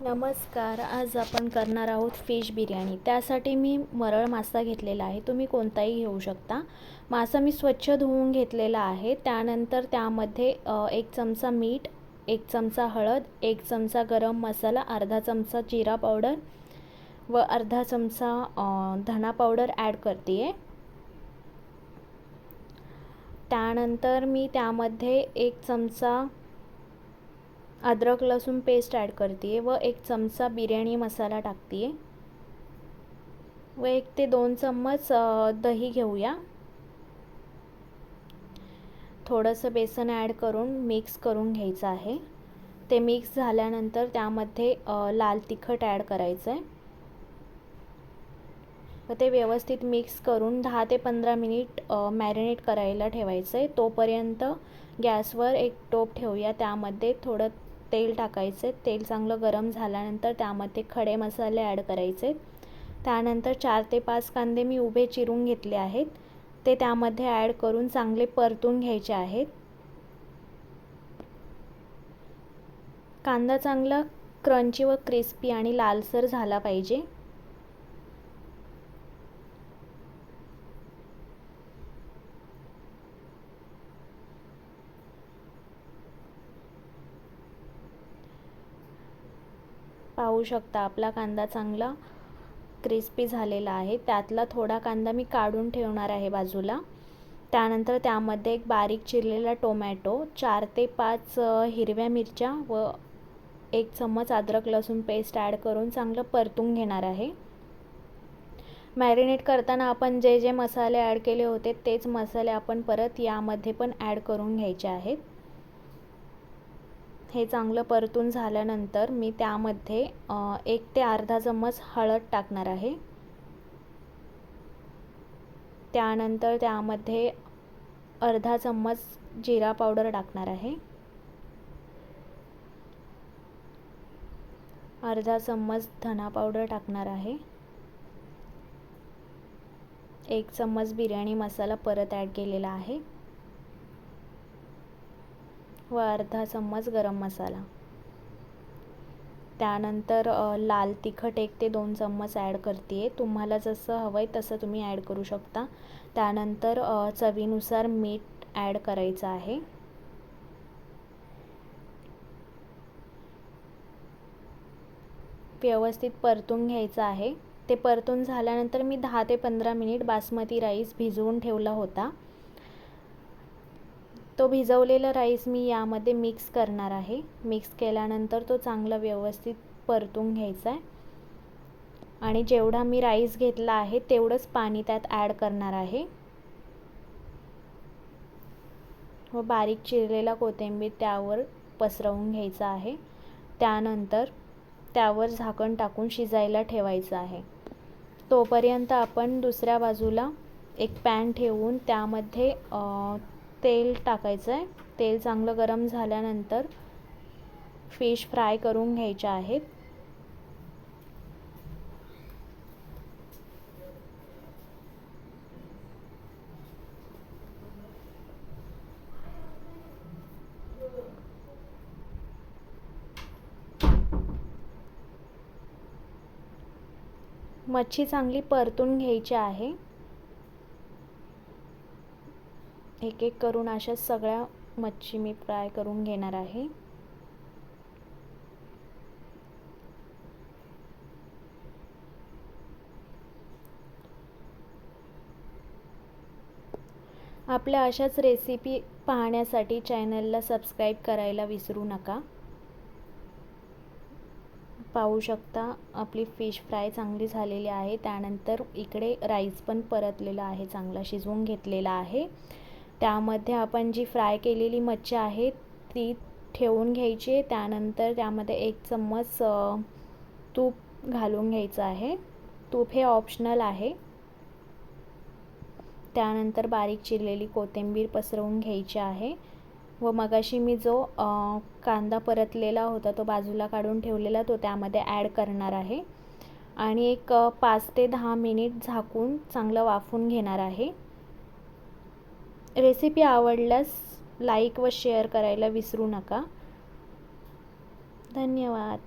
नमस्कार. आज आपण करणार आहोत फिश बिर्याणी. त्यासाठी मी मरळ मासा घेतलेला आहे. तुम्ही कोणताही घेऊ शकता. मासा मी स्वच्छ धुवून घेतलेला आहे. त्यानंतर त्यामध्ये 1 चमचा मीठ, 1 चमचा हळद, 1 चमचा गरम मसाला, अर्धा चमचा जिरा पावडर व अर्धा चमचा धना पावडर ॲड करते आहे. त्यानंतर मी त्यामध्ये 1 चमचा अद्रक लसूण पेस्ट ॲड करते आहे व 1 चमचा बिर्याणी मसाला टाकते आहे व 1 ते 2 चम्मच दही घेऊया. थोडंसं बेसन ॲड करून मिक्स करून घ्यायचं आहे. ते मिक्स झाल्यानंतर त्यामध्ये लाल तिखट ॲड करायचं आहे व ते व्यवस्थित मिक्स करून 10 ते 15 मिनिट मॅरिनेट करायला ठेवायचं आहे. तोपर्यंत गॅसवर एक टोप ठेवूया. त्यामध्ये थोडं तेल टाकायचे. तेल चांगलं गरम झाल्यानंतर त्यामध्ये खडे मसाले ॲड करायचे. त्यानंतर 4 ते 5 कांदे मी उभे चिरून घेतले आहेत. ते त्यामध्ये ॲड करून चांगले परतून घ्यायचे आहेत. कांदा चांगला क्रंची व क्रिस्पी आणि लालसर झाला पाहिजे. पाहू शकता आपला कांदा चांगला क्रिस्पी झालेला आहे. त्यातला थोडा कांदा मी काढून ठेवणार आहे बाजूला. त्यानंतर त्यामध्ये एक बारीक चिरलेला टोमॅटो, 4 ते 5 हिरव्या मिरच्या व 1 चम्मच अद्रक लसूण पेस्ट ॲड करून चांगलं परतून घेणार आहे. मॅरिनेट करताना आपण जे जे मसाले ॲड केले होते तेच मसाले आपण परत यामध्ये पण ॲड करून घ्यायचे आहेत. हे चांगलं परतून झाल्यानंतर मी त्यामध्ये 1 ते अर्धा चम्मच हळद टाकणार आहे. त्यानंतर त्यामध्ये अर्धा चम्मच जिरा पावडर टाकणार आहे. अर्धा चम्मच धना पावडर टाकणार आहे. 1 चम्मच बिर्याणी मसाला परत ॲड केलेला आहे व अर्धा चम्मच गरम मसाला. त्यानंतर लाल तिखट 1 ते 2 चम्मच ॲड करते आहे. तुम्हाला जसं हवं आहे तसं तुम्ही ॲड करू शकता. त्यानंतर चवीनुसार मीठ ॲड करायचं आहे. व्यवस्थित परतून घ्यायचं आहे. ते परतून झाल्यानंतर मी 10 ते 15 मिनिट बासमती राईस भिजवून ठेवला होता. तो भिजवलेला राईस मी यामध्ये मिक्स करणार आहे. मिक्स केल्यानंतर तो चांगला व्यवस्थित परतून घ्यायचा आहे आणि जेवढा मी राईस घेतला आहे तेवढंच पाणी त्यात ॲड करणार आहे व बारीक चिरलेला कोथिंबीर त्यावर पसरवून घ्यायचा आहे. त्यानंतर त्यावर झाकण टाकून शिजायला ठेवायचं आहे. तोपर्यंत आपण दुसऱ्या बाजूला एक पॅन ठेवून त्यामध्ये तेल टाकायचं आहे. तेल चांगलं गरम झाल्यानंतर फिश फ्राय करून घ्यायचे आहेत. मच्छी चांगली परतून घ्यायची आहे. एक एक करून अशा सगळ्या मच्छी मी फ्राय करून घेणार आहे. आपल्या अशाच रेसिपी पाहण्यासाठी चॅनलला सबस्क्राईब करायला विसरू नका. पाहू शकता आपली फिश फ्राय चांगली झालेली आहे. त्यानंतर इकडे राईस पण परतलेला आहे, चांगला शिजवून घेतलेला आहे. त्यामध्ये आपण जी फ्राय केलेली मच्छी आहे ती ठेवून घ्यायची. त्यानंतर त्यामध्ये 1 चम्मच तूप घालून घ्यायचं आहे. तूप हे ऑप्शनल आहे. त्यानंतर बारीक चिरलेली कोथिंबीर पसरवून घ्यायची आहे व मगाशी मी जो कांदा परतलेला होता तो बाजूला काढून ठेवलेला तो त्यामध्ये ॲड करणार आहे आणि एक 5 ते 10 मिनिट झाकून चांगलं वाफवून घेणार आहे. रेसिपी आवडल्यास लाईक व शेअर करायला विसरू नका. धन्यवाद.